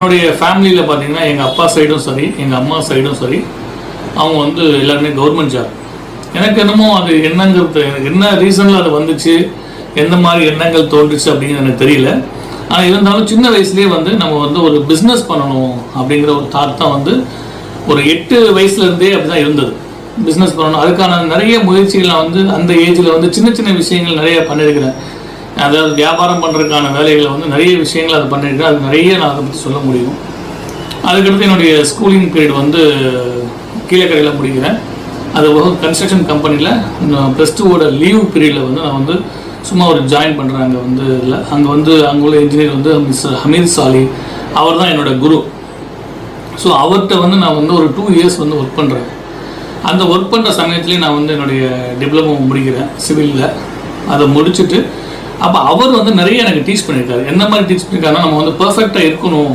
என்னுடைய ஃபேமிலியில் பார்த்தீங்கன்னா எங்கள் அப்பா சைடும் சரி எங்கள் அம்மா சைடும் சரி அவங்க வந்து எல்லாருமே கவர்மெண்ட் ஜாப். எனக்கு என்னமோ அது என்னங்கிறது என்ன ரீசனில் அது வந்துச்சு, எந்த மாதிரி எண்ணங்கள் தோன்றுச்சு அப்படின்னு எனக்கு தெரியல. ஆனால் இருந்தாலும் சின்ன வயசுலேயே வந்து நம்ம வந்து ஒரு பிஸ்னஸ் பண்ணணும் அப்படிங்கிற ஒரு தாட் தான் வந்து ஒரு 8 வயசுலேருந்தே அப்படி தான் இருந்தது. பிஸ்னஸ் பண்ணணும், அதுக்கான நிறைய முயற்சிகளை வந்து அந்த ஏஜில் வந்து சின்ன சின்ன விஷயங்கள் நிறைய பண்ணியிருக்கிறேன். அதாவது வியாபாரம் பண்ணுறதுக்கான வேலைகளை வந்து நிறைய விஷயங்கள் அதை பண்ணியிருக்கேன். அது நிறைய நான் அதை பற்றி சொல்ல முடியும். அதுக்கடுத்து என்னுடைய ஸ்கூலிங் பீரியட் வந்து கீழக்கரையில் முடிக்கிறேன். அது கன்ஸ்ட்ரக்ஷன் கம்பெனியில் +2 லீவ் பீரியடில் வந்து நான் வந்து சும்மா ஒரு ஜாயின் பண்ணுறேன். அங்கே வந்து இல்லை, அங்கே உள்ள இன்ஜினியர் வந்து மிஸ் ஹமீத் சாலி, அவர் தான் என்னோடய குரு. ஸோ அவர்கிட்ட வந்து நான் வந்து ஒரு 2 இயர்ஸ் வந்து ஒர்க் பண்ணுறேன். அந்த ஒர்க் பண்ணுற சமயத்துலேயே நான் வந்து என்னுடைய டிப்ளமோ முடிக்கிறேன் சிவிலில். அதை முடிச்சுட்டு அப்போ அவர் வந்து நிறைய எனக்கு டீச் பண்ணியிருக்காரு. என்ன மாதிரி டீச் பண்ணியிருக்காருன்னா, நம்ம வந்து பர்ஃபெக்டாக இருக்கணும்